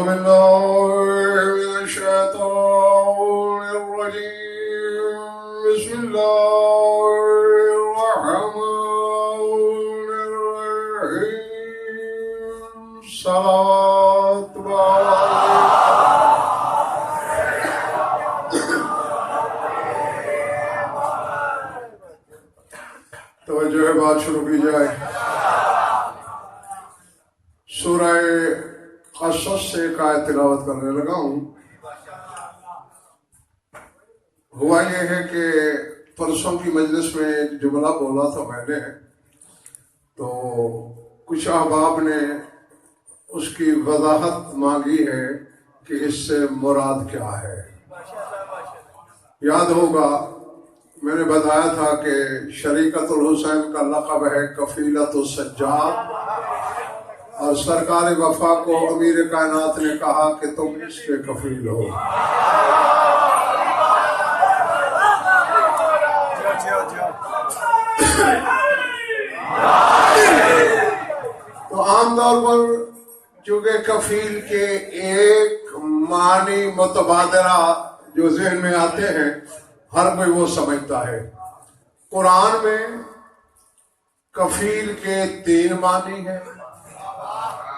بالله من الشيطان الرجيم. بسم الله الرحمن الرحيم. صلوات توجہ ہے، بات شروع کی جائے. سورہ قصص سے ایک آیت تلاوت کرنے لگا ہوں. ہوا یہ ہے کہ پرسوں کی مجلس میں ایک جملہ بولا تھا میں نے، تو کچھ احباب نے اس کی وضاحت مانگی ہے کہ اس سے مراد کیا ہے. یاد ہوگا میں نے بتایا تھا کہ شریکت الحسین کا لقب ہے کفیلت السجاد، اور سرکار وفا کو امیر کائنات نے کہا کہ تم اس کے کفیل ہو. تو عام طور پر چونکہ کفیل کے ایک معنی متبادرہ جو ذہن میں آتے ہیں ہر کوئی وہ سمجھتا ہے. قرآن میں کفیل کے 3 معنی ہیں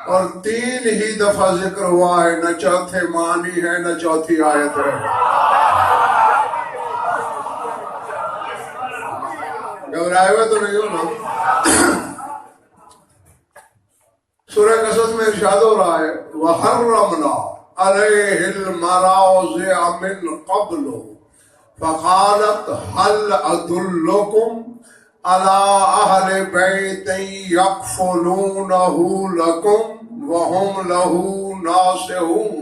اور 3 ہی دفعہ ذکر ہوا ہے، نہ چوتھے معنی ہے نہ چوتھی آیت ہے. گھبرائے ہوئے تو نہیں ہو نا؟ سورہ قصص میں ارشاد ہو رہا ہے وَحَرَّمْنَا عَلَيْهِ الْمَرَاضِعَ مِنْ قَبْلُ فَقَالَتْ هَلْ أَدُلُّكُمْ عَلَىٰ أَهْلِ بَيْتٍ يَكْفُلُونَهُ لَكُمْ وَهُمْ لَهُ نَاصِحُونَ.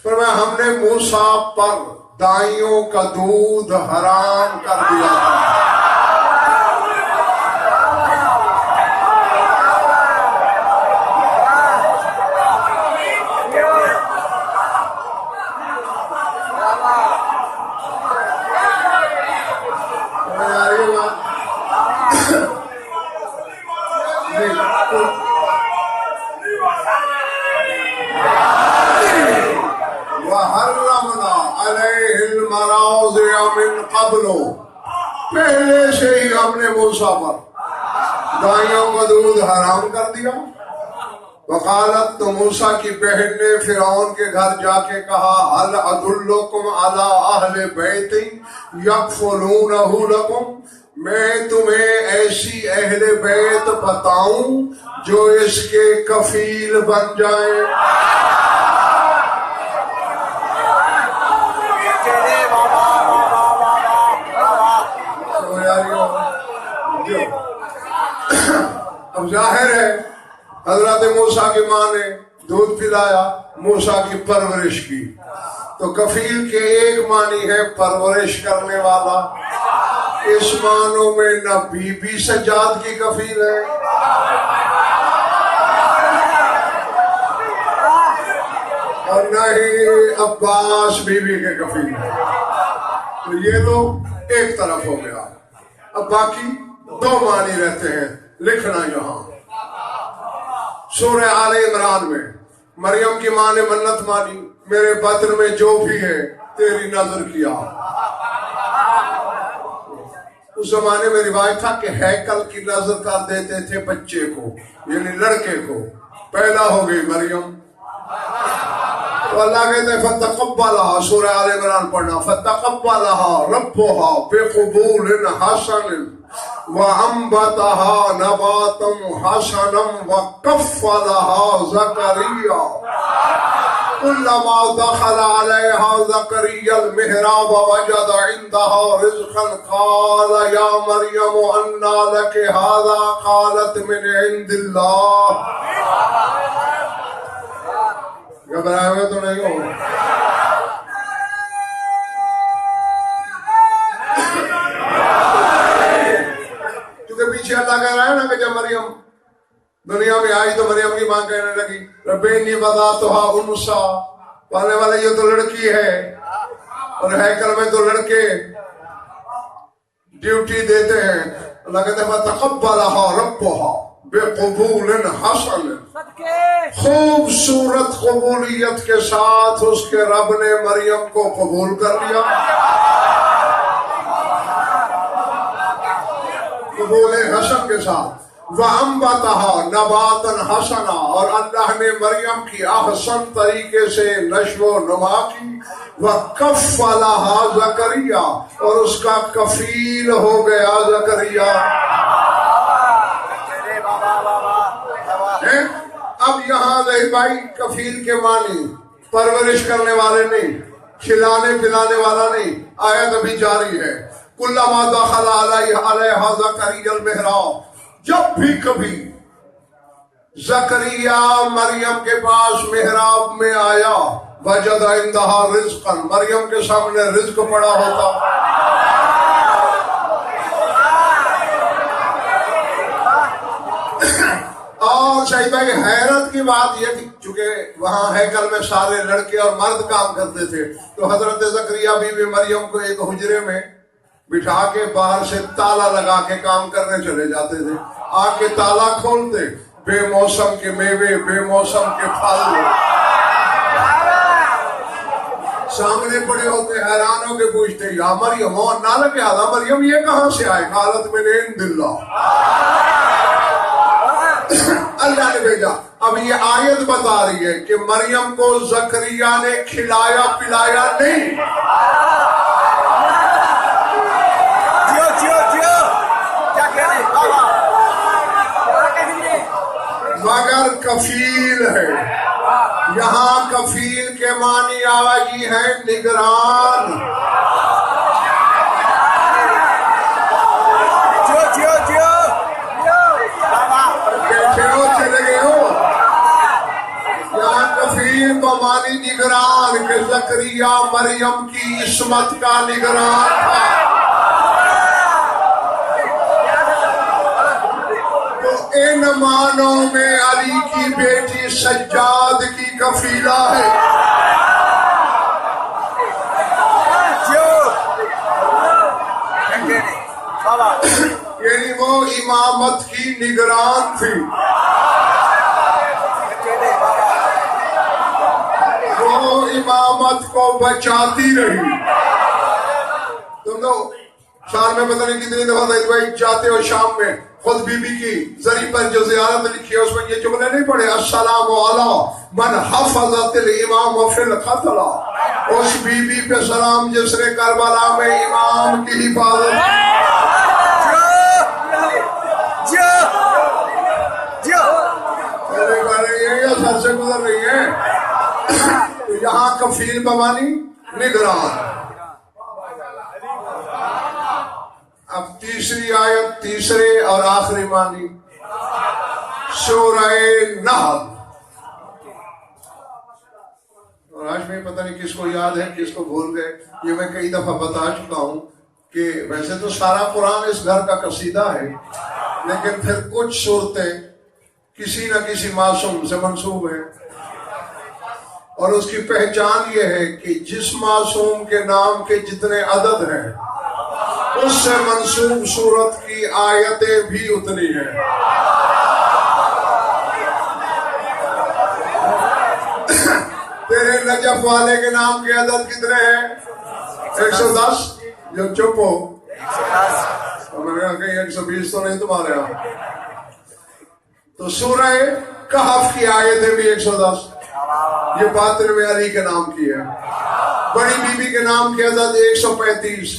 فرمایا ہم نے موسیٰ پر دائیوں کا دودھ حرام کر دیا تھا. پہلے سے ہی ہم نے موسیٰ پر دائیوں کا دودھ حرام کر دیا. وقالت، تو موسیٰ کی بہن نے فرعون کے گھر جا کے کہا هل ادلکم علی اہل بیت یکفلونہ لکم، میں تمہیں ایسی اہل بیت بتاؤں جو اس کے کفیل بن جائیں. اب ظاہر ہے حضرت موسیٰ کی ماں نے دودھ پلایا، موسیٰ کی پرورش کی، تو کفیل کے ایک معنی ہے پرورش کرنے والا. اس معنوں میں نہ بی بی سجاد کی کفیل ہے اور نہ ہی عباس بی بی کے کفیل ہے. تو یہ تو ایک طرف ہو گیا. اب باقی 2 معنی رہتے ہیں، لکھنا یہاں. سورہ آل عمران میں مریم کی ماں نے منت مانی، میرے بطن میں جو بھی ہے تیری نظر کیا. اس زمانے میں روایت تھا کہ ہیکل کی نظر کر دیتے تھے بچے کو، یعنی لڑکے کو. پیدا ہو گئی مریم، تو اللہ کہتے ہیں فتقبلها، سورہ آل عمران پڑھنا، فتقبلها ربها بقبول حسن وَأَنبَتَهَا نَبَاتًا حَسَنًا وَكَفَّلَهَا زَكَرِيَّا كُلَّمَا دَخَلَ عَلَيْهَا زَكَرِيَّا الْمِحْرَابَ وَجَدَ عِندَهَا رِزْقًا قَالَ يَا مَرْيَمُ أَنَّىٰ لَكِ هَٰذَا قَالَتْ مِنْ عِندِ اللَّهِ. گھبرائے ہوئے تو نہیں ہو؟ پیچھے اللہ کہہ رہا ہے نا کہ جب مریم دنیا میں آئی تو مریم کی ماں کہنے لگی رب انی وضعتها انثى، پانے والے یہ تو لڑکی ہے اور ہیکل میں تو لڑکے ڈیوٹی دیتے ہیں. اللہ کہتے ہیں فتقبلها ربها بقبول حسن خوبصورت قبولیت کے ساتھ اس کے رب نے مریم کو قبول کر لیا، قبول حسن کے ساتھ۔ وَأَنبَتَهَا نَبَاتًا حَسَنًا، اور اللہ نے مریم کی احسن طریقے سے نشو و نما کی۔ وَكَفَّلَهَا زَكَرِيَّا، اور اس کا کفیل ہو گیا زکریا۔ اب یہاں نہیں بھائی، کفیل کے معنی پرورش کرنے والے نہیں، کھلانے پلانے والا نہیں، آیت ابھی جاری ہے۔ کلما دخل علیہا زکریا المحراب، جب بھی کبھی زکریا مریم کے پاس محراب میں آیا، وجد عندہا رزقا، مریم کے سامنے رزق پڑا ہوتا۔ اور شاہد بھائی حیرت کی بات یہ تھی، چونکہ وہاں ہیکل میں سارے لڑکے اور مرد کام کرتے تھے، تو حضرت زکریا بی بی مریم کو ایک حجرے میں بٹھا کے باہر سے تالا لگا کے کام کرنے چلے جاتے تھے۔ آ کے تالا کھولتے، بے موسم کے میوے، بے موسم کے پھل سامنے پڑے ہوتے، حیران ہو کے پوچھتے، یا مریم نہ لگے آدھا مریم یہ کہاں سے آئے؟ قالت من عند اللہ، اللہ نے بھیجا۔ اب یہ آیت بتا رہی ہے کہ مریم کو زکریا نے کھلایا پلایا نہیں، مگر کفیل ہے۔ یہاں کفیل کے معنی آواجی ہے نگران۔ چلے گئے ہو، یہاں کفیل کو معنی نگران، کہ زکریا مریم کی عصمت کا نگران تھا۔ ان معنوں میں علی کی بیٹی سجاد کی کفیلہ ہے، یعنی وہ امامت کی نگران تھی، وہ امامت کو بچاتی رہی۔ تم لوگ شام میں پتہ نہیں کتنی دفعہ بھائی جاتے ہو، شام میں خود بی بی کی زری پر جو زیارت لکھی ہے اس میں یہ جملے نہیں پڑھے، السلام علی من حفظت الامام فی القتل، اس بی بی پہ سلام جس نے کربلا میں امام کی حفاظت۔ یہ سر سے گزر رہی ہے۔ تو یہاں کفیل بمانی نگران۔ اب تیسری آیت، تیسرے اور آخری معنی، سورہ نحل۔ اور آج میں پتہ نہیں کس کو یاد ہے کس کو بھول گئے، یہ میں کئی دفعہ بتا چکا ہوں کہ ویسے تو سارا قرآن اس گھر کا قصیدہ ہے، لیکن پھر کچھ صورتیں کسی نہ کسی معصوم سے منسوب ہیں، اور اس کی پہچان یہ ہے کہ جس معصوم کے نام کے جتنے عدد ہیں اس سے منسوب سورت کی آیتیں بھی اتنی ہیں۔ تیرے نجف والے کے نام کے عدد کتنے ہیں؟ 110۔ جو چپ ہو، میں نے کہا کہیں 120 تو نہیں تمہارے یہاں۔ تو سورہ کہف کی آیتیں بھی 110، یہ باطن میں علی کے نام کی ہے۔ بڑی بی بی کے نام کے عدد 135،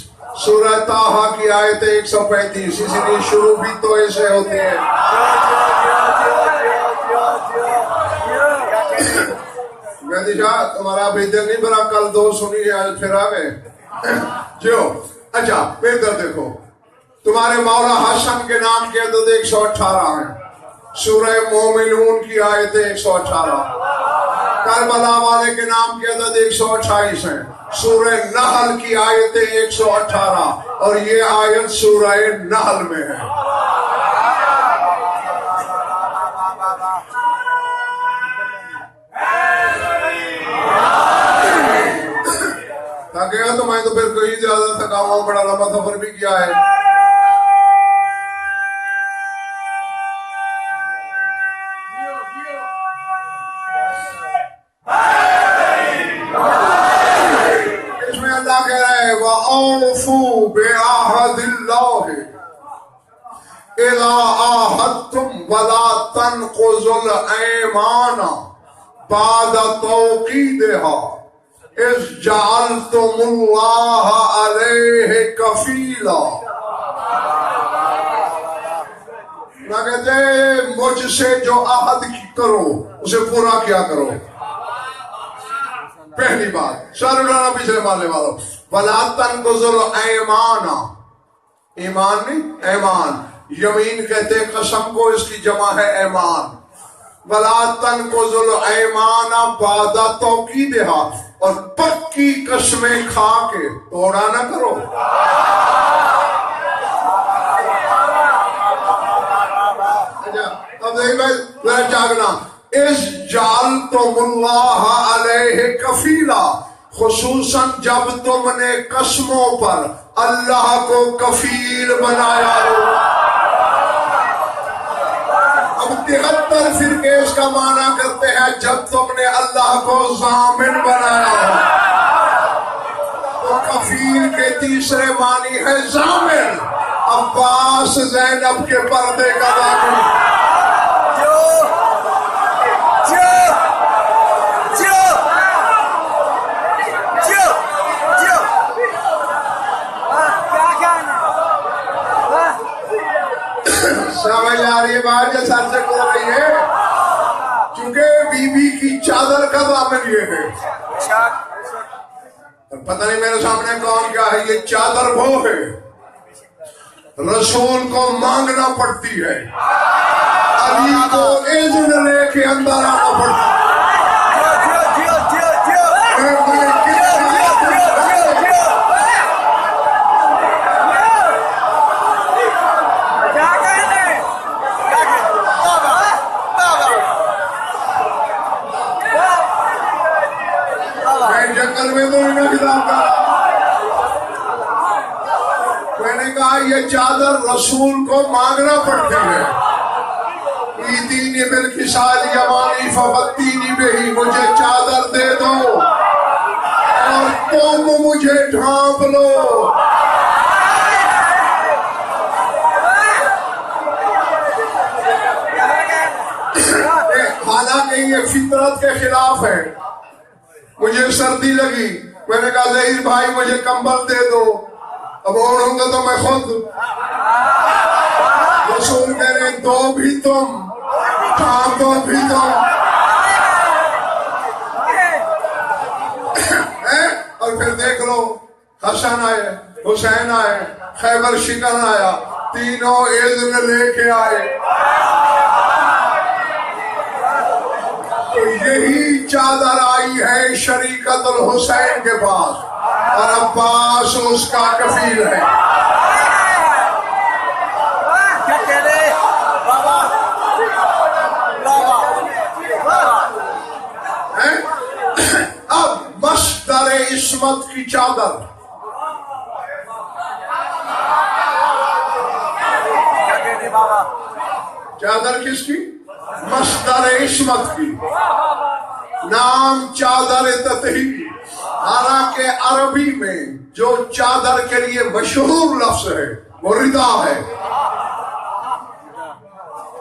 سورہ طٰہٰ کی آیتیں 135، اسی لیے شروع بھی تو ایسے ہوتے ہیں۔ مہدی شاہ تمہارا بھی دل نہیں بھرا، کل 2 سنی ہے آج پھر آ گئے جو۔ اچھا پھر ادھر دیکھو، تمہارے مولا حسن کے نام کے عدد 118 ہیں، سورہ مومنون کی آیتیں 118۔ کربلا والے کے نام کے عدد 128 ہیں، سورہ نحل کی آیتیں 118، اور یہ آیت سورہ نحل میں ہے۔ تاکہ تو میں تو پھر کوئی زیادہ تھکا ہوا ہوں، بڑا لمبا سفر بھی کیا ہے۔ وَأَوْفُوا بِعَهْدِ اللَّهِ إِذَا عَاهَدتُّمْ وَلَا تَنقُضُوا الْأَيْمَانَ بَعْدَ تَوْكِيدِهَا إِذْ جَعَلْتُمُ اللَّهَ عَلَيْهِ كَفِيلًا. نہ کہتے مجھ سے جو عہد کرو اسے پورا کیا کرو. پہلی بات سر اڑانا پچھلے مالے والوں. وَلَا تَنقُضُوا الْأَيْمَانَ، ایمان نہیں ایمان، یمین کہتے ہیں قسم کو، اس کی جمع ہے ایمان. وَلَا تَنقُضُوا الْأَيْمَانَ بَعْدَ تَوْكِيدِهَا، اور پکی قسمیں کھا کے توڑا نہ کرو. اب دیکھ بھائی ذرا جاگنا. اِذْ جَعَلْتُمُ اللَّهَ عَلَيْهِ كَفِيلًا، خصوصاً جب تم نے قسموں پر اللہ کو کفیل بنایا ہو. اب 73 فرقے اس کا معنی کرتے ہیں جب تم نے اللہ کو ضامن بنایا ہو. تو کفیل کے تیسرے معنی ہے ضامن. عباس زینب کے پردے کا ضامن. سمجھ آ رہی ہے بات جو سر سے کھل رہی ہے؟ چونکہ بی بی کی چادر کا ضامن یہ ہے. پتہ نہیں میرے سامنے کون کیا ہے. یہ چادر وہ ہے رسول کو مانگنا پڑتی ہے، علی کو اذن لے کے اندر آنا پڑتا ہے. میں نے کہا یہ چادر رسول کو مانگنا پڑتی ہے. ایدینی بالکسال یمانی ففتینی بہی، مجھے چادر دے دو اور تم مجھے ڈھانپ لو. حالانکہ یہ فطرت کے خلاف ہے. مجھے سردی لگی، میں نے کہا ظہیر بھائی مجھے کمبل دے دو. اب اوڑھوں گا تو میں خود. رسول کہہ رہے دو بھی تم، ڈھانپو بھی تم. اور پھر دیکھ لو حسن آئے، حسین آئے، خیبر شکن آیا، تینوں اذن لے کے آئے. تو یہی چادر آئی ہے شریکت الحسین کے پاس اور عباس اس کا کفیل ہے. اب مصدر عصمت کی چادر، چادر کس کی؟ مصدر عصمت کی. نام چادر تطہیر، حالانکہ عربی میں جو چادر کے لیے مشہور لفظ ہے وہ ردا ہے،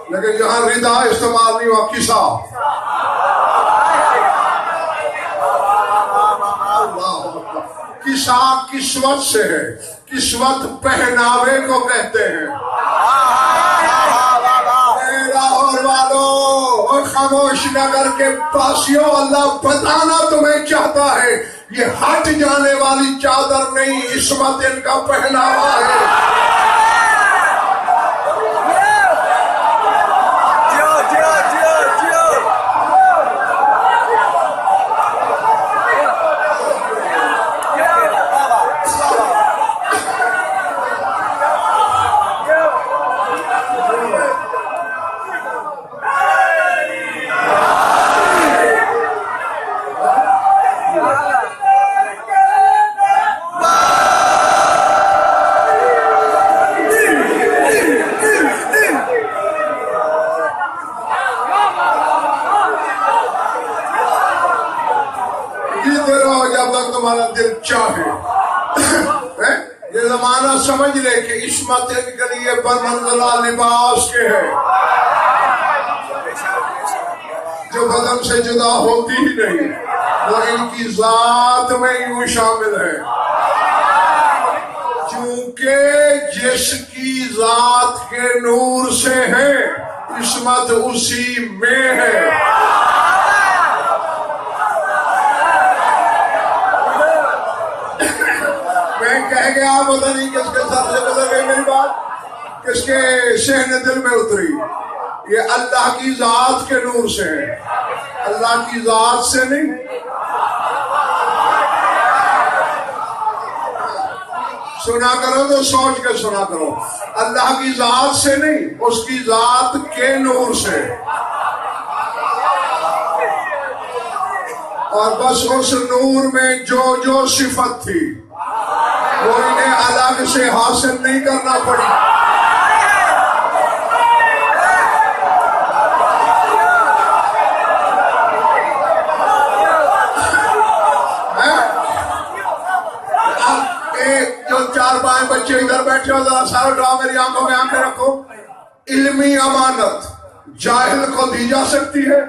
لیکن یہاں ردا استعمال نہیں ہوا، کسا. کسا کسوت سے ہے، کسوت پہناوے کو کہتے ہیں. لاہور والوں خاموش نگر کے پاسیوں، اللہ بتانا تمہیں چاہتا ہے یہ ہٹ جانے والی چادر نہیں، عصمت ان کا پہناوا ہے. چاہے یہ زمانہ سمجھ لے کہ عصمت ان کے لیے برمنزلہ لباس کے ہے، جو بدن سے جدا ہوتی ہی نہیں، وہ ان کی ذات میں یوں شامل ہے، چونکہ جس کی ذات کے نور سے ہے عصمت اسی میں ہے۔ میں کہہ گیا پتہ نہیں کس کے سر سے گزر گئی میری بات، کس کے سہن دل میں اتری، یہ اللہ کی ذات کے نور سے ہے، اللہ کی ذات سے نہیں۔ سنا کرو تو سوچ کے سنا کرو، اللہ کی ذات سے نہیں، اس کی ذات کے نور سے، اور بس اس نور میں جو جو صفت تھی وہ انہیں الگ سے حاصل نہیں کرنا پڑی۔ جو چار پانچ بچے ادھر بیٹھے ہو ذرا سارا اٹھاؤ، میری آنکھوں میں آنکھیں رکھو۔ علمی امانت جاہل کو دی جا سکتی ہے؟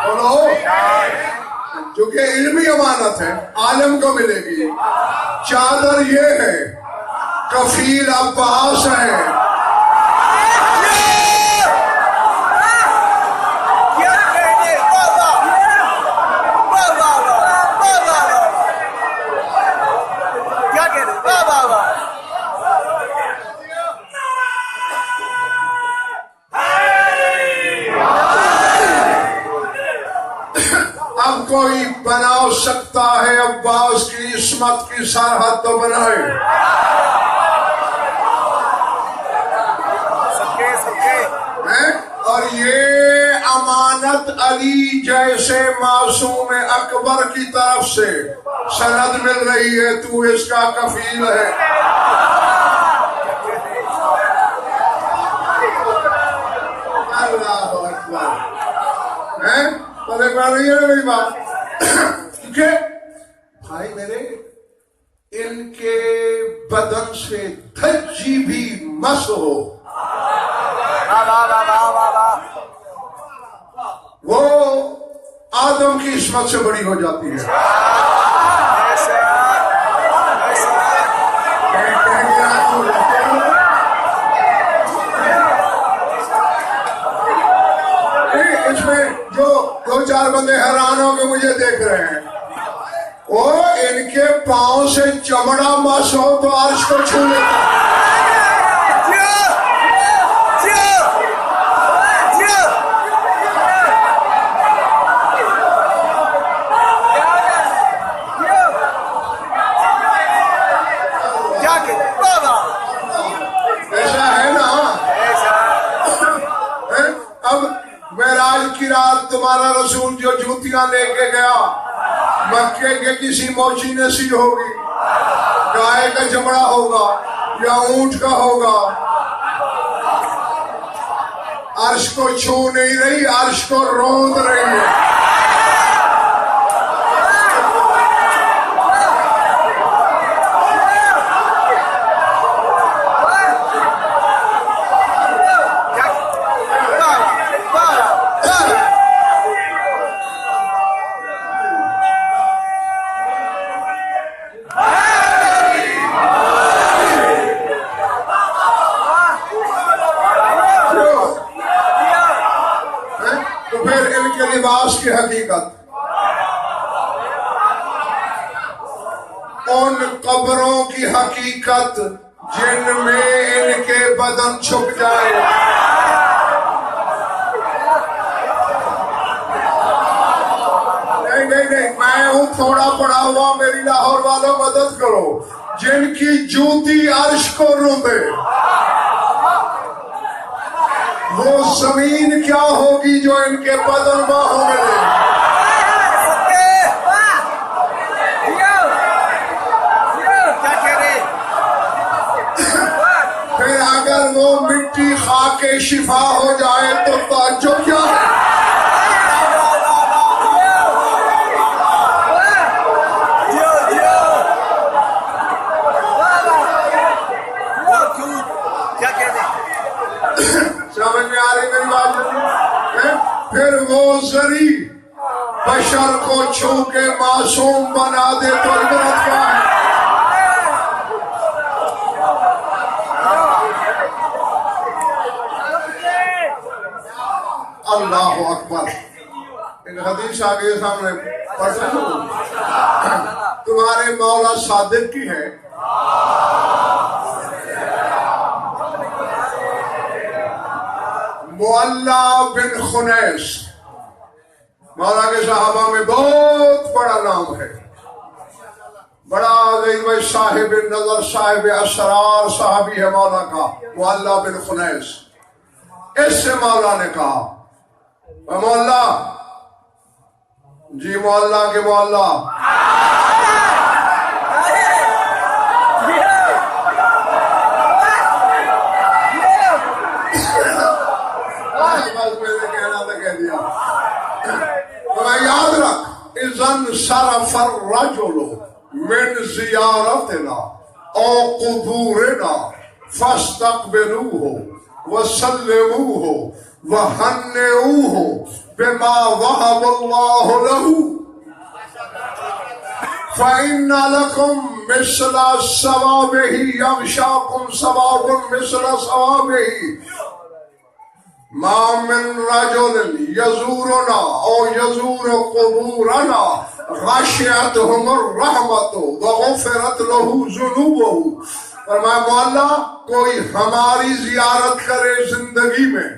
بولو، کیونکہ علمی امانت ہے، عالم کو ملے گی۔ چادر یہ ہے، کفیل عباس ہے، کوئی بنا سکتا ہے عباس کی عصمت کی سرحد تو بنائے۔ اور یہ امانت علی جیسے معصوم اکبر کی طرف سے سند مل رہی ہے، تو اس کا کفیل ہے۔ اللہ اکبر، پتہ پڑ رہی ہے نا میری بات؟ کیونکہ بھائی میرے ان کے بدن سے دھجی بھی مس ہو، وہ آدم کی عصمت سے بڑی ہو جاتی ہے۔ اس میں جو دو چار بندے حیران ہو کے مجھے دیکھ رہے ہیں، وہ ان کے پاؤں سے چمڑا مس ہو تو عرش کو چھو لیتا۔ ایسا ہے نا؟ اب معراج کی رات تمہارا رسول جو جوتیاں لے کے گیا، مکے کے کسی موچی نسی ہوگی، گائے کا چمڑا ہوگا یا اونٹ کا ہوگا، عرش کو چھو نہیں رہی، عرش کو روند رہی ہے۔ لباس کی حقیقت، ان قبروں کی حقیقت جن میں ان کے بدن چھپ جائے۔ نہیں، میں ہوں تھوڑا پڑا ہوا، میری لاہور والوں مدد کرو، جن کی جوتی عرش کو روندے، وہ زمین کیا ہوگی جو ان کے بدن باہوں میں لے۔ پھر اگر وہ مٹی کھا کے شفا ہو جائے تو تعجب کیا ہے؟ بشر کو چھو کے معصوم بنا دے تو عبرت کیا ہے؟ اللہ اکبر. ایک حدیث آگے سامنے پڑھ سکتے ہو؟ تمہارے مولا صادق کی ہے. معلّہ بن خنیس مولا کے صحابہ میں بہت بڑا نام ہے. بڑا عظیم صاحب نظر صاحب اسرار صحابی ہے مولا کا معلّہ بن خنیس. اس سے مولا نے کہا مولا جی معلّہ کے معلّہ بس میں نے کہنا تھا کہہ دیا. تو یاد رکھ اذن صرف الرجل من زیارتنا او قبورنا فاستقبلوه وسلموه وهنئوه بما وهب الله له فإن لكم مثل ثوابه يغشاكم ثواب مثل ثوابه ما من رجل يزورنا أو يزور قبورنا غشيتهم الرحمة وغفرت له ذنوبه. فرمایا مولا کوئی ہماری زیارت کرے زندگی میں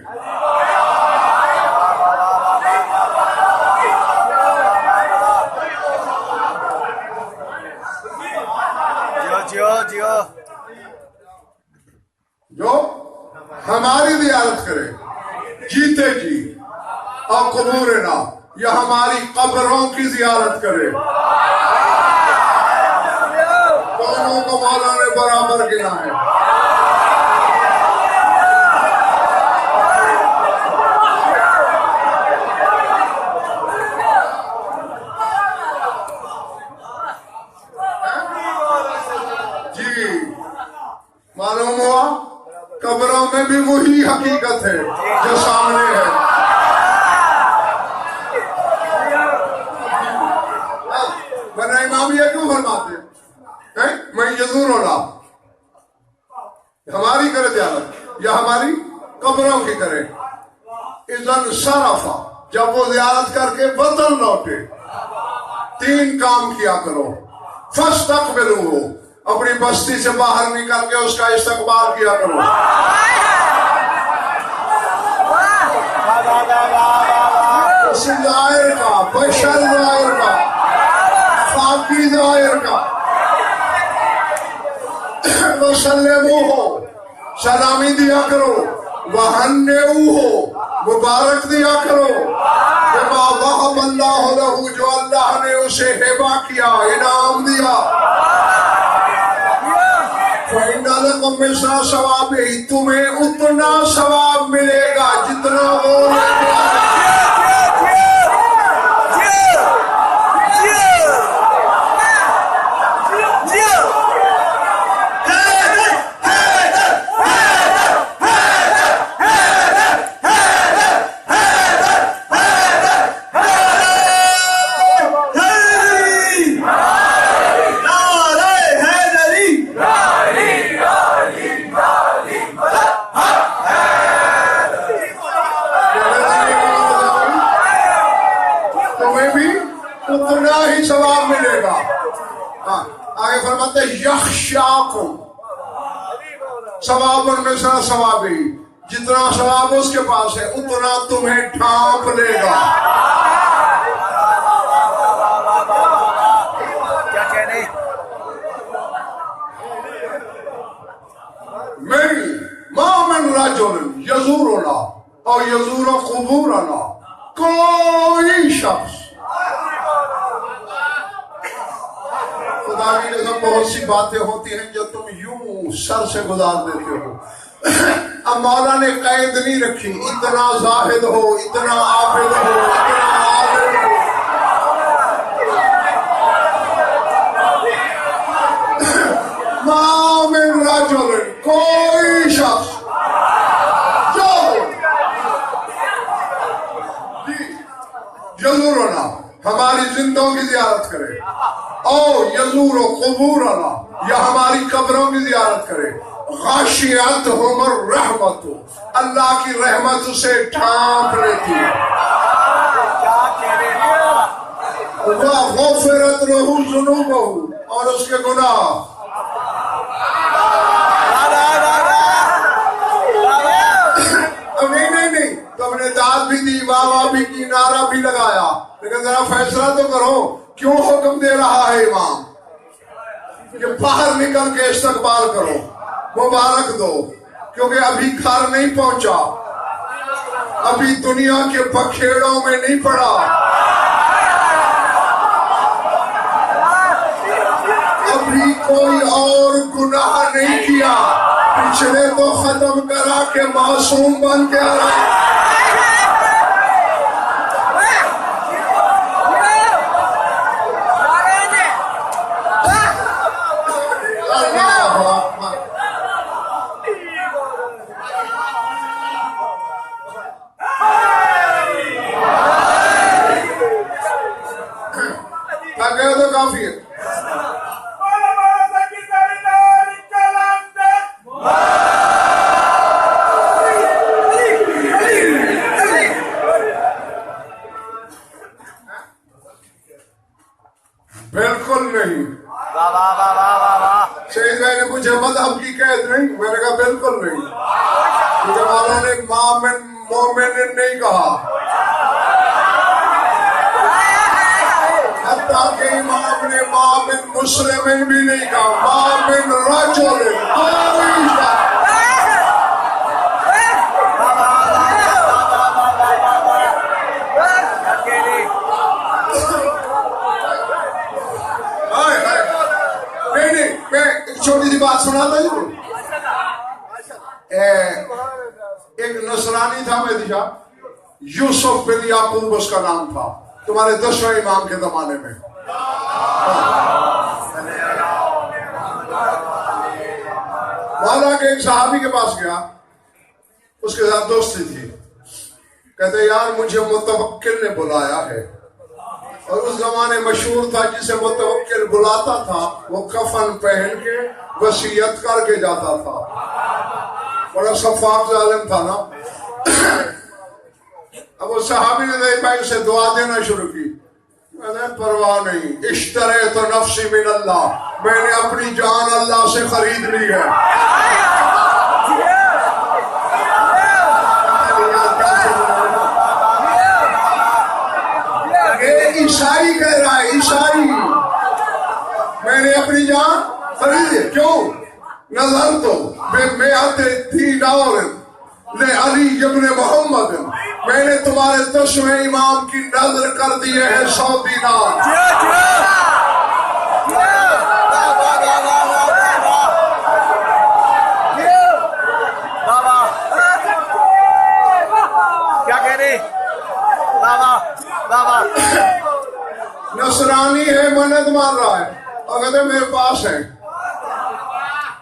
جو ہماری زیارت کرے جیتے جی اور قبورنا یا ہماری قبروں کی زیارت کرے دونوں کو مولا نے برابر گنا ہے. جی معلوم ہوا قبروں میں بھی وہی حقیقت ہے جو سامنے ہے. ورنہ امام یہ کیوں فرماتے ہیں میں یزور اللہ ہماری کرے زیارت یا ہماری قبروں کی کرے. اذن صرفا جب وہ زیارت کر کے وطن لوٹے 3 کام کیا کرو. فاستقبلوہ اپنی بستی سے باہر نکل کے اس کا استقبال کیا کرو. اس ظاہر کا بشر ظاہر کا خاکی ظاہر کا وسلموہ سلامی دیا کرو وہنئوہ مبارک دیا کرو بما وہب اللہ لہ جو اللہ نے اسے ہبہ کیا انعام دیا. فَإِنَّ لَكُمْ مِثْلَ ثَوَابِهِ تمہیں اتنا ثواب ملے گا جتنا وہ لے گا. یخشاکم ثواب مثل ثوابہ جتنا ثواب اس کے پاس ہے اتنا تمہیں ڈھانپ لے گا. کیا کہنے ما من رجل یزورنا اور یزور قبورنا کوئی شخص خدا کی قسم بہت سی باتیں ہوتی ہیں جو تم یوں سر سے گزار دیتے ہو. اب مولا نے قید نہیں رکھی اتنا زاہد ہو اتنا عابد ہو اتنا عالم ہو. ما من رجل کوئی شخص جو یزورنا ہماری زندوں کی زیارت کرے، او یزور و قبور اللہ، یا ہماری قبروں کی زیارت کرے، غاشیات ہمر رحمت، اللہ کی رحمت اسے ڈھانپ لیتی ہے، وغفرت لہ ذنوبہ، اور اس کے گناہ نہیں تم نے داد بھی دی، واہ بھی کی، نعرہ بھی لگایا، لیکن ذرا فیصلہ تو کرو، کیوں حکم دے رہا ہے امام کہ باہر نکل کے استقبال کرو، مبارک دو، کیونکہ ابھی گھر نہیں پہنچا، ابھی دنیا کے بکھیڑوں میں نہیں پڑا، ابھی کوئی اور گناہ نہیں کیا، پچھلے تو ختم کرا کے معصوم بن کے آ رہا ہے۔ تو کافی ہے۔ بالکل نہیں۔ سید بھائی نے پوچھا مذہب کی قید نہیں، میں نے کہا بالکل نہیں، کیونکہ مولانا نے مومن نہیں کہا، حتیٰ کہ امام نے مومن مسلم بھی نہیں کہا، مومن رجل چھوٹی سی بات سناتا ہوں۔ ایک نصرانی تھا مہدی شاہ، یوسف بن یعقوب اس کا نام تھا، تمہارے 10ویں امام کے زمانے میں۔ مولا کے ایک صحابی کے پاس گیا، اس کے ساتھ دوستی تھی، کہتے یار مجھے متوکل نے بلایا ہے، اور اس زمانے مشہور تھا جسے متوکل بلاتا تھا وہ کفن پہن کے وصیت کر کے جاتا تھا، بڑا شفاف ظالم تھا نا۔ اب وہ صحابی نے بھائی اسے دعا دینا شروع کی، میں نے پرواہ نہیں، اشتریت نفسی من اللہ، میں نے اپنی جان اللہ سے خرید لی ہے۔ عیسائی کہہ رہا ہے، عیسائی، میں نے اپنی جان خریدی، کیوں؟ نظر تو بے میعت دینار لعلی ابن محمد، میں نے تمہارے 10ویں امام کی نظر کر دیے ہیں 100 دینار۔ کیا کہہ رہے؟ نصرانی ہے، منت مار رہا ہے، اور کہتے میرے پاس ہے،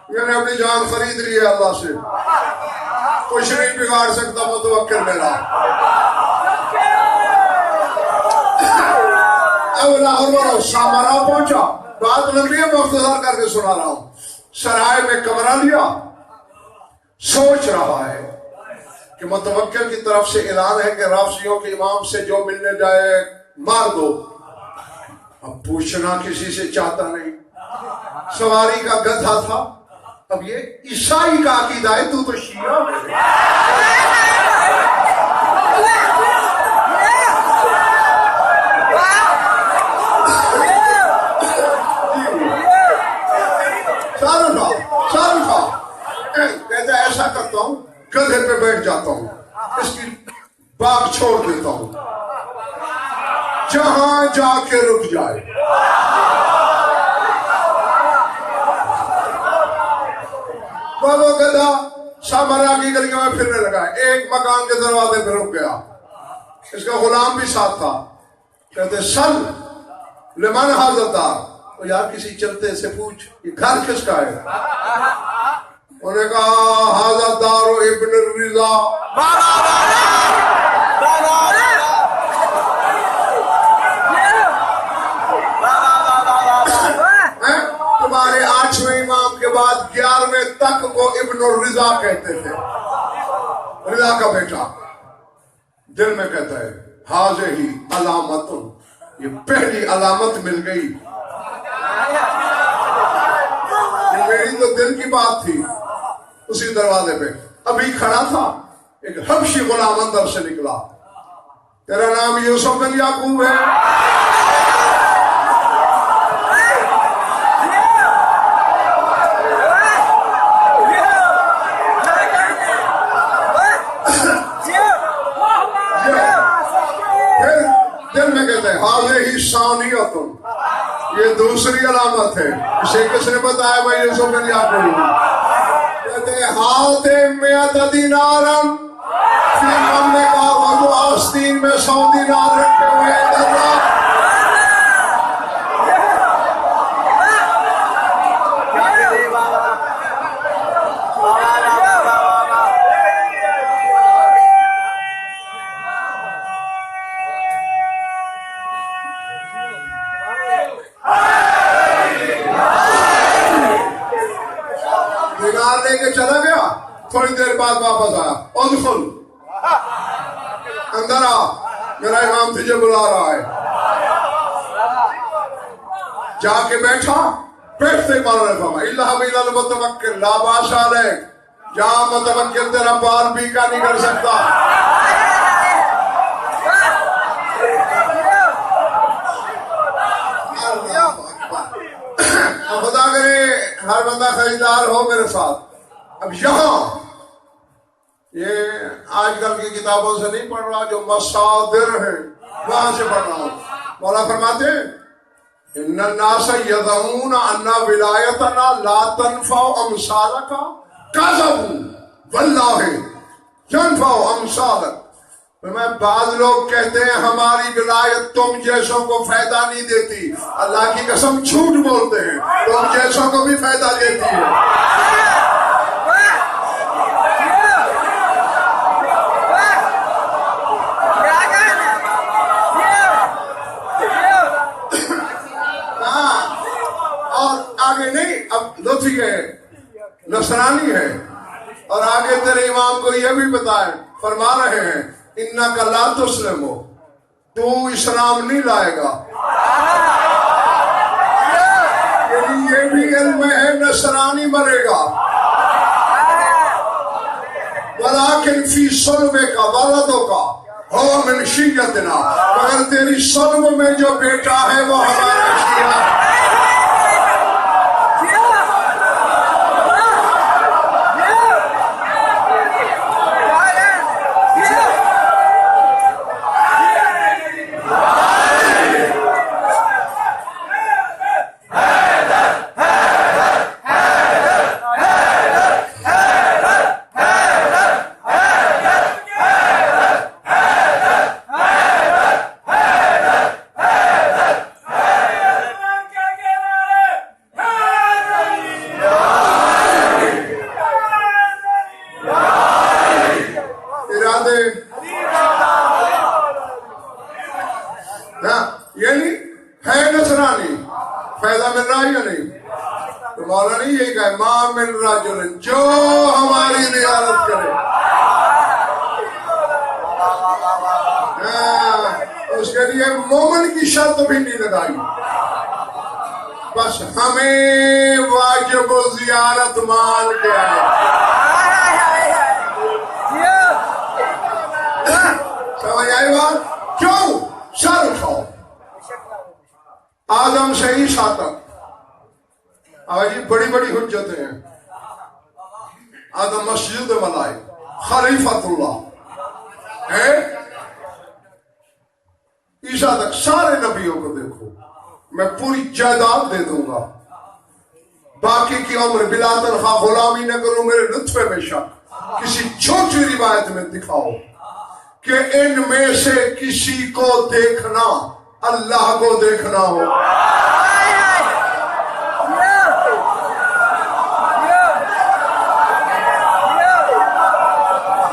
میں نے اپنی جان خرید لی ہے اللہ سے، کچھ نہیں بگاڑ سکتا متوکل میرا۔ اب لاہور سامرا پہنچا، بات لمبی ہے، مختصر کر کے سنا رہا ہوں۔ سرائے میں کمرہ لیا، سوچ رہا ہے کہ متوکل کی طرف سے اعلان ہے کہ رافضیوں کے امام سے جو ملنے جائے مار دو۔ اب پوچھنا کسی سے چاہتا نہیں، سواری کا گدھا تھا، اب یہ عیسائی کا عقیدہ ہے، تو شیعہ سارا کہتا ایسا کرتا ہوں، گدھے پہ بیٹھ جاتا ہوں، اس کی باغ چھوڑ دیتا ہوں، جہاں جا کے رک جائے۔ وہ گدھا سامرا کی گلیوں میں پھرنے لگا، ایک مکان کے دروازے پہ رک گیا، اس کا غلام بھی ساتھ تھا، کہتے سن لمن حاضر دار، یار کسی چلتے سے پوچھ یہ گھر کس کا ہے؟ انہوں نے کہا حاضر دار ابن الرضا۔ بعد 11ویں تک کو ابن الرضا کہتے تھے، رضا کا بیٹا۔ دل میں کہتا ہے حاضر ہی علامت، یہ پہلی علامت مل گئی۔ یہ میری تو دل کی بات تھی۔ اسی دروازے پہ ابھی کھڑا تھا، ایک حبشی غلام اندر سے نکلا، تیرا نام یوسف بن یعقوب ہے؟ دل میں کہتے ہیں حاضر ہی ثانیۃ، یہ دوسری علامت ہے۔ اسے کس نے بتایا میں یوسف بن یعقوب ہوں؟ کہتے ہیں ہاتھ مئۃ دینارا، پھر ہم نے کہا وہ جو آستین میں 100 دینار رکھے ہوئے ہیں اللہ۔ لے کے چلا گیا، تھوڑی دیر بعد واپس آیا، ادخل اندر آ، میرا امام تجھے بلا رہا ہے۔ جا کے بیٹھا، بیٹھتے مولانا نے فرمایا اذهب الى المتوکل لا باس علیک، جا متوکل تیرا بال بیکا نہیں کر سکتا۔ خدا کرے ہر بندہ خریدار ہو میرے ساتھ۔ اب یہاں یہ آج کل کی کتابوں سے نہیں پڑھ رہا، جو مصادر ہیں وہاں سے پڑھ رہا ہوں۔ مولا فرماتے ہیں ان الناس یدعون ان ولایتنا لا تنفع امثالک کذبوا واللہ ينفع امثالک۔ میں بعض لوگ کہتے ہیں ہماری ولایت تم جیسوں کو فائدہ نہیں دیتی، اللہ کی قسم جھوٹ بولتے ہیں، تم جیسوں کو بھی فائدہ دیتی ہے۔ اور آگے نہیں، اب لطفی ہے نصرانی ہے، اور آگے تیرے امام کو یہ بھی بتائے، فرما رہے ہیں انک لا تسلم، تو اسلام نہیں لائے گا۔ یہ بھی علم ہے نصرانی مرے گا، ولیکن فی صلبک ولدک هو من شیعتنا، مگر تیری صلب میں جو بیٹا ہے وہ ہمارا شیعہ ہے۔ یعنی ہے نصرانی، فائدہ مل رہا ہے یا نہیں؟ تو مولا نہیں یہی کہا ما من رجل، جو ہماری رعایت کرے، اس کے لیے مومن کی شرط بھی نہیں لگائی، بس ہمیں واجب و زیارت مان کے آئے۔ سمجھ آئی بات؟ کیوں؟ سر اٹھاؤ، آدم سے عیسیٰ تک آج بڑی بڑی حجتیں ہیں۔ آدم مسجد ملائے، خلیفۃ اللہ ہے، عیسیٰ تک سارے نبیوں کو دیکھو، میں پوری جائیداد دے دوں گا، باقی کی عمر بلا تنخواہ غلامی نہ کروں، میرے لطفے میں شک۔ کسی چھوٹی روایت میں دکھاؤ کہ ان میں سے کسی کو دیکھنا اللہ کو دیکھنا ہو۔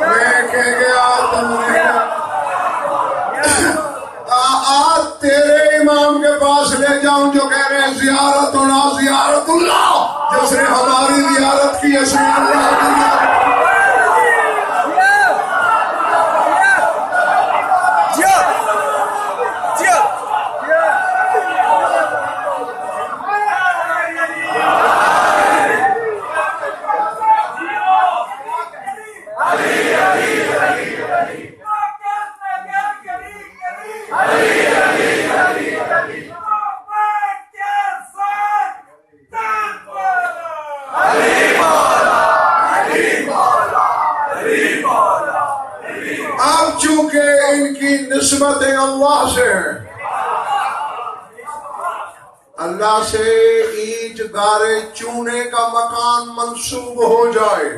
میں کہہ گیا تم نے تیرے امام کے پاس لے جاؤں جو کہہ رہے ہیں زیارت ہونا زیارت اللہ، جس نے ہماری ذریعے سے اللہ دنیا نسبت اللہ سے ہے، اللہ سے اینٹ گارے چونے کا مکان منسوب ہو جائے،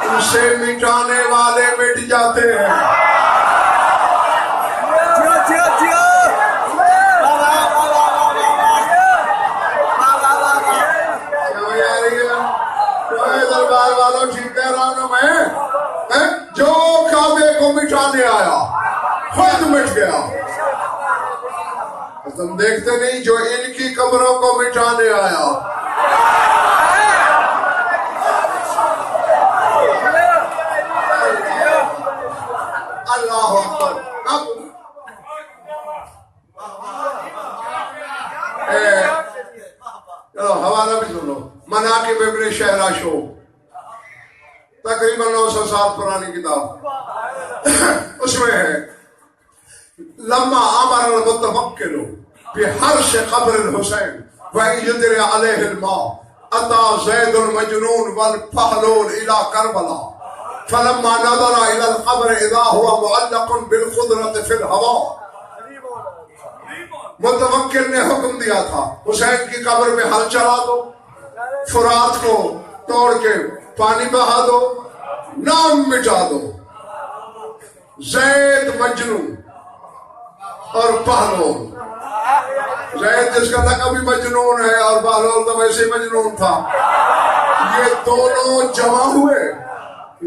ان سے مٹانے والے مٹ جاتے ہیں۔ دربار والوں ٹھیک کہہ رہا ہوں میں، جو کعبے کو مٹانے آیا خود مٹ گیا۔ تم دیکھتے نہیں جو ان کی قبروں کو مٹانے آیا اللہ اکبر۔ اب چلو حوالہ بھی سنو، مناقب ابن شہراشو، تقریباً 900 سال پرانی کتاب، اس میں ہے لما امر المتوکل بحرش قبر الحسین ویدر علیہ الماء اتا زید المجنون والفحلول الى کربلا فلما نظر الى القبر اذا هو معلق بالقدرة في الهواء۔ متوکل نے حکم دیا تھا حسین کی قبر میں ہل چلا دو، فرات کو توڑ کے پانی بہا دو، نام مٹا دو۔ زید مجنون اور بہلول، زید جس کا لقب بھی مجنون ہے اور بہلول تو ویسے مجنون تھا، یہ دونوں جمع ہوئے۔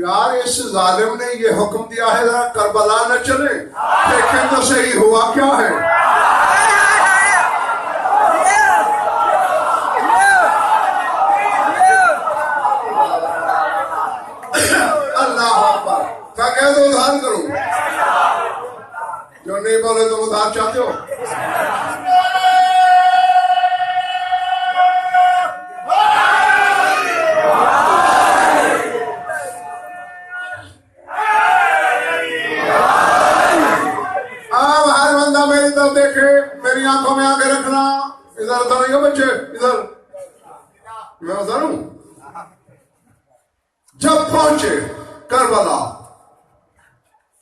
یار اس ظالم نے یہ حکم دیا ہے ذرا کربلا نہ چلے، دیکھیں تو صحیح ہوا کیا ہے۔ اللہ اکبر، کیا کہہ دو ادھار کروں، جو نہیں بولے تو ادھار چاہتے ہو۔ اب ہر بندہ میری طرف دیکھے، میری آنکھوں میں آگے رکھنا، ادھر ادھر نہیں ہو بچے، ادھر میں ادھر ہوں۔ جب پہنچے کربلا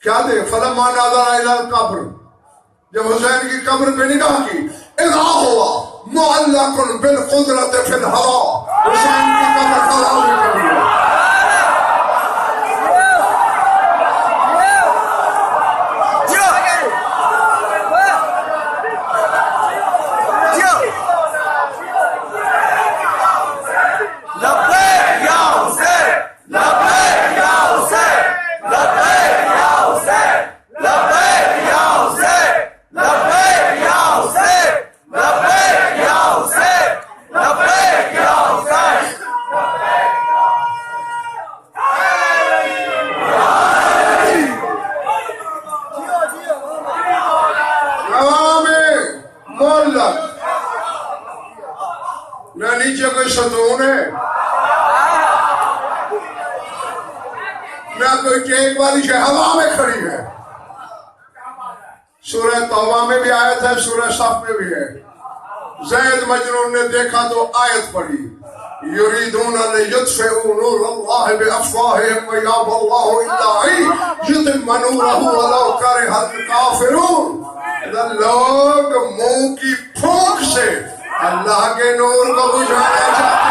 کیا دے فلما نظر الی القبر، جب حسین کی قبر پہ نگاہ کی، اذا ہوا معلق بالقدرة فی الہوا، حسین کی قبر ہوا میں کبھی ہے۔ نہ نیچے کوئی ستون ہے، نہ کوئی ٹیک والی شے، ہوا میں کھڑی ہے۔ سورہ توبہ میں بھی آیت ہے، سورہ صف میں بھی ہے۔ زید مجنون نے دیکھا تو آیت پڑھی، یریدون لیطفئوا نور اللہ بافواہہم ویابی اللہ الا ان یتم نورہ ولو کرہ الکافرون۔ لوگ منہ کی پھونک سے اللہ کے نور کو بجھانا چاہتے ہیں۔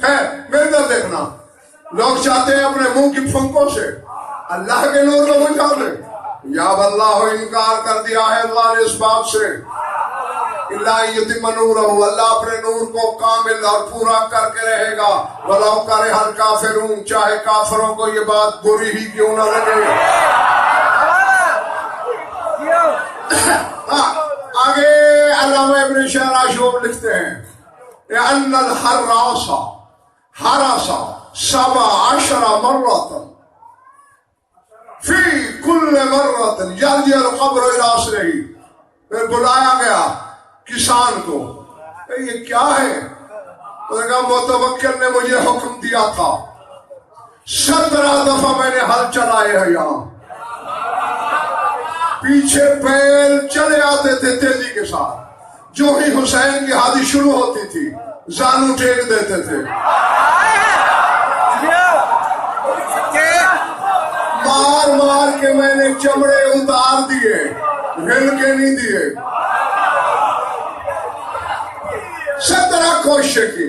ہے بہتر دیکھنا لوگ چاہتے ہیں اپنے منہ کی پھنکوں سے اللہ کے نور کو بجھا دے. یا اللہ انکار کر دیا ہے اللہ نے اس بات سے. اللہ یتم نورہ اللہ اپنے نور کو کامل اور پورا کر کے رہے گا. ولو کرہ الکافرون چاہے کافروں کو یہ بات بری ہی کیوں نہ لگے. آگے علامہ ابن شہر عاشور لکھتے ہیں ان الحراس حرس 17 مرة فی کل مرۃ یرجع القبر الی اصلہ. پھر بلایا گیا کسان کو یہ کیا ہے؟ انہوں نے کہا متوکل نے مجھے حکم دیا تھا 17 دفعہ میں نے ہل چلائے ہیں یہاں. پیچھے بیل چلے آتے تھے تیزی کے ساتھ. جو ہی حسین کی ہادی شروع ہوتی تھی زانو ٹیک دیتے تھے. مار مار کے میں نے چمڑے اتار دیے ہل کے نہیں دیے. 17 کوششیں کی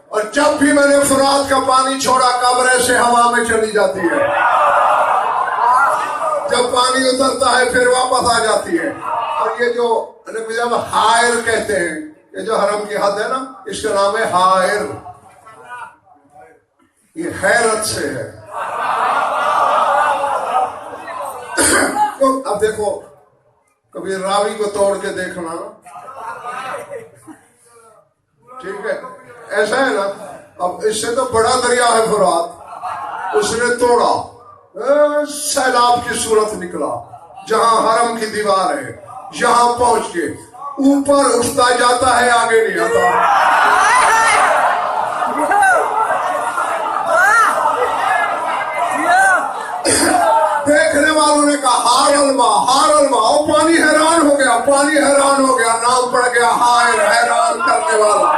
اور جب بھی میں نے فرات کا پانی چھوڑا قبر سے ہوا میں چلی جاتی ہے. جب پانی اترتا ہے پھر واپس آ جاتی ہے. اور یہ جو جب حائر کہتے ہیں یہ جو حرم کی حد ہے نا اس کا نام ہے حائر. یہ حیرت سے ہے. اب دیکھو کبھی راوی کو توڑ کے دیکھنا ٹھیک ہے ایسا ہے نا. اب اس سے تو بڑا دریا ہے فرات اس نے توڑا سیلاب کی صورت نکلا. جہاں حرم کی دیوار ہے یہاں پہنچ کے اوپر اٹھتا جاتا ہے آگے نہیں آتا. دیکھنے والوں نے کہا ہار الما اور پانی حیران ہو گیا نام پڑ گیا حائر حیران کرنے والا.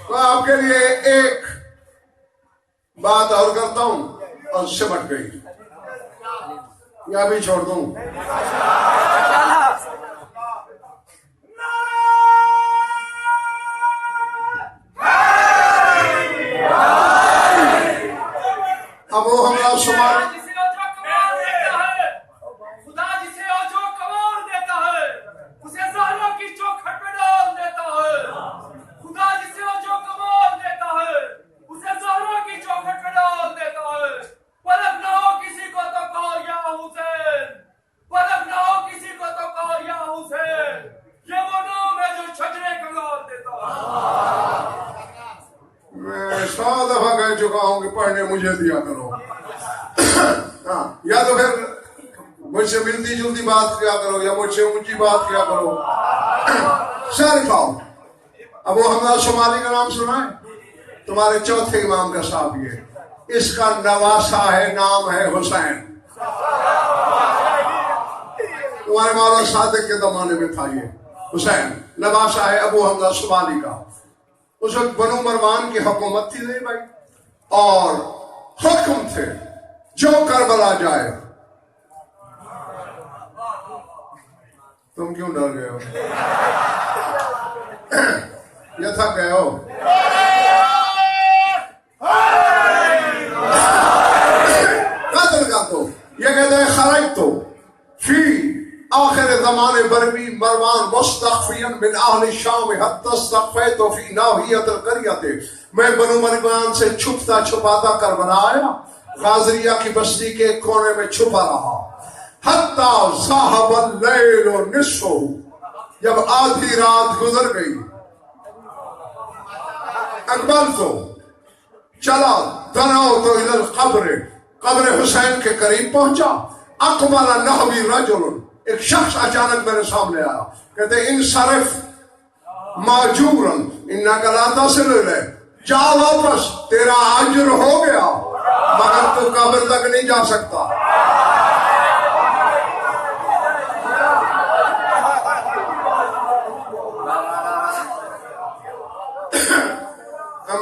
تو آپ کے لیے ایک بات اور کرتا ہوں اور سمٹ گئی یا بھی چھوڑ دوں. اب وہ حملہ شمار پڑھنے مجھے دیا کرو. یا تو پھر مجھ سے ملتی جلتی بات کیا کرو یا مجھ سے اونچی بات کیا کرو. سر کھاؤ. ابو حمزہ شمالی کا نام سنا ہے؟ تمہارے چوتھے امام کا صاحب یہ اس کا نواسا ہے نام ہے حسین. تمہارے مولا صادق کے زمانے میں تھا یہ حسین. نواسا ہے ابو حمزہ شمالی کا. اس وقت بنو مروان کی حکومت تھی نہیں بھائی اور حکم تھے جو کربلا جائے. تم کیوں ڈر گئے ہو یا تھک گئے ہو؟ قتل کا تو یہ کہتے ہیں خرج تو فی آخر زمان برمی مروان مستخفیا من اہل الشام حتی استخفیت فی ناحیت القریۃ. میں بنو مروان سے چھپتا چھپاتا کربلا آیا غازریہ کی بستی کے کونے میں چھپا رہا. حتی ذہب اللیل نصفہ جب آدھی رات گزر گئی اقبال تو چلا دناؤ تو الی القبر قبر حسین کے قریب پہنچا. اقبل نحوی رجل ایک شخص اچانک میرے سامنے آیا کہتے انصرف ماجورن انکا لا تصل الیہ جا واپس تیرا اجر ہو گیا مگر تو قبر تک نہیں جا سکتا.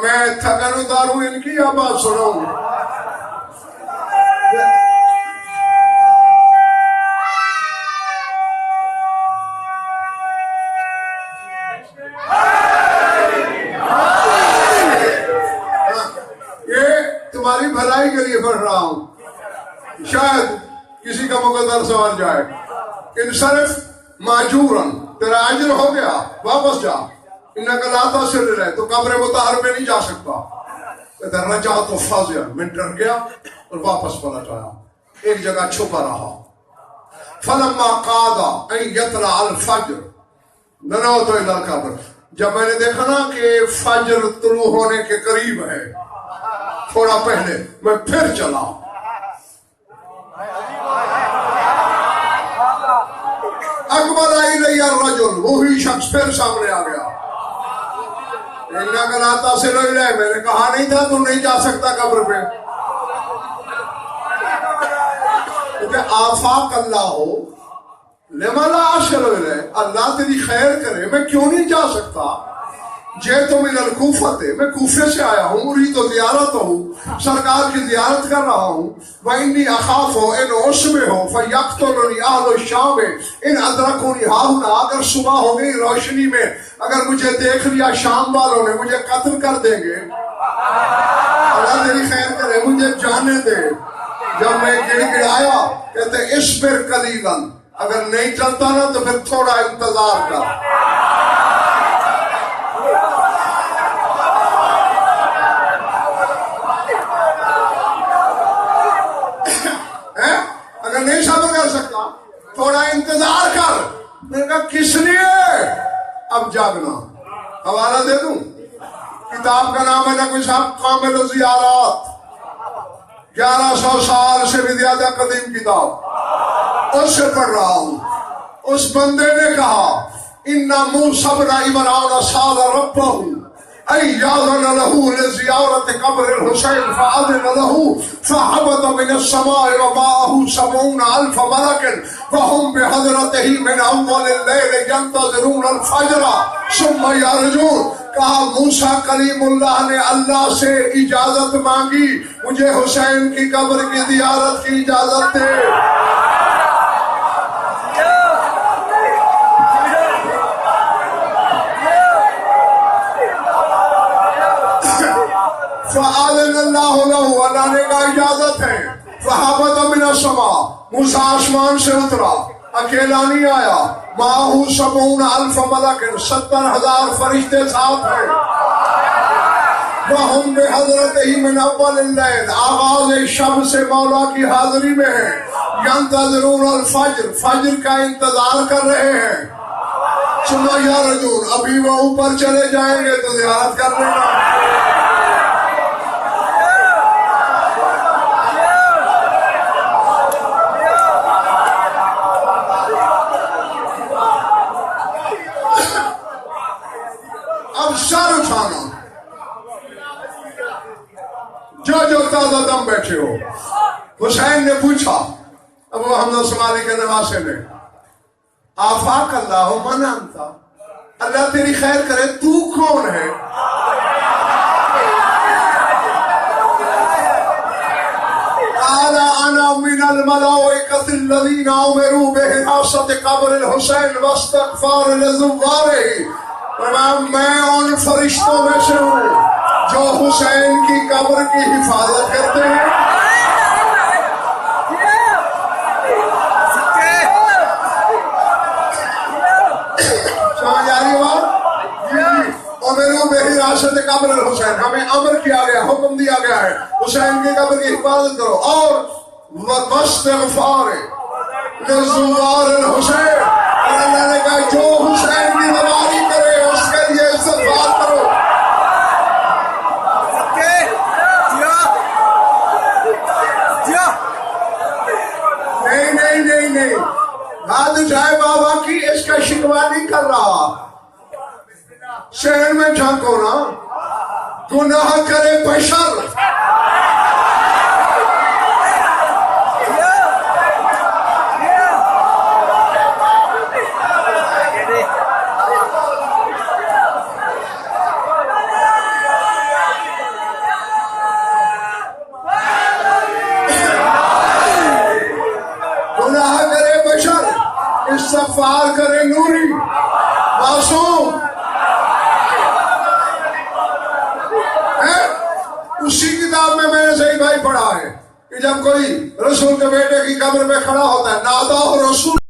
میں تھکن اتاروں ان کی یا بات سناؤں؟ بھلائی کے لیے پڑھ رہا ہوں، شاید کسی کا مقدر سوال جائے. انصرف ماجورن، تیرا اجر ہو گیا، واپس جا. انک لا تصل الیہ، تو قبر مطہر میں نہیں جا سکتا. رجعت فاضیا، میں ڈر گیا اور واپس پلٹ آیا، ایک جگہ چھپا رہا. فلما قاد ان یطلع الفجر ننوت الی القبر، جب میں نے دیکھا نا کہ فجر طلوع ہونے کے قریب ہے، تھوڑا پہلے میں پھر چلا. اقبل الی الرجل، وہی شخص پھر سامنے آ گیا. انک لا تصل الیہ، میں نے کہا نہیں تھا تو نہیں جا سکتا قبر پہ. کیونکہ آفاق اللہ ہو لما لا اصل الیہ، اللہ تیری خیر کرے، میں کیوں نہیں جا سکتا. جئت من الکوفہ، میں کوفے سے آیا ہوں، اريد زیارتہ، سرکار کی زیارت کر رہا ہوں. وانی اخاف ان اصبح فیقتلنی اہل الشام ان ادرکونی ہاہنا، اگر صبح ہو گئی روشنی میں، اگر مجھے دیکھ لیا شام والوں نے، مجھے قتل کر دیں گے. اللہ تیری خیر کرے، مجھے جانے دے. جب میں گڑ گڑایا کہتے اصبر قلیلا، اگر نہیں چلتا نا تو پھر تھوڑا انتظار کر. نہیں صبر کر سکتا، تھوڑا انتظار کر. میں نے کہا کس لیے؟ اب جاگنا. حوالہ دے دوں، کتاب کا نام ہے نقوی صاحب کامل زیارات، 1100 سال سے بھی زیادہ قدیم کتاب، اس سے پڑھ رہا ہوں. اس بندے نے کہا اِنَّ مُوسَى بْنَ عِمْرَانَ سَأَلَ رَبَّهُ أن يأذن له لزيارة قبر الحسين فأذن له فهبط من السماء ومعه 70,000 ملك وهم بحضرته من أول الليل ينتظرون الفجر ثم يرجعون. کہا موسیٰ کلیم اللہ نے اللہ سے اجازت مانگی، مجھے حسین کی قبر کی زیارت کی اجازت دے. فآذن اللہ له، اللہ نے کہا اجازت ہے. فہبط من السماء، موسیٰ آسمان سے اترا، اکیلا نہیں آیا. معه 70,000 ملک، 70,000 فرشتے ساتھ ہیں. وهم بحضرته من اول اللیل، آغاز شب سے مولا کی حاضری میں ہیں. ينتظرون الفجر، فجر کا انتظار کر رہے ہیں. ثم يرجعون، ابھی وہ اوپر چلے جائیں گے تو زیارت کر لینا. سر اٹھانا، جو تازہ دم بیٹھے ہو. حسین نے پوچھا ابو محمد سمالی کے نواسے نے، آفاق اللہ من انت، اللہ تیری خیر کرے تو کون ہے؟ قال انا من الملائکۃ الذین امروا بحراست قبر الحسین واستغفار لزوارہ، میں ان فرشتوں میں سے ہوں جو حسین کی قبر کی حفاظت کرتے ہیں. سمجھ آ رہی بات؟ امروا بحراست قبر الحسین، ہمیں امر کیا گیا، حکم دیا گیا ہے حسین کی قبر کی حفاظت کرو. اور واستغفار لزوار الحسین، اور اللہ نے کہا جو حسین کی زواری کرے اس کے لیے استغفار کرو. نہیں ہاتھ اٹھائے بابا کی، اس کا شکوہ نہیں کر رہا. شہر میں جھانکو نا، گناہ کرے بشر، استغفار کرے نوری معصوم. اسی کتاب میں نے صحیح بھائی ہی پڑھا ہے کہ جب کوئی رسول کے بیٹے کی قبر پہ کھڑا ہوتا ہے، نادا رسول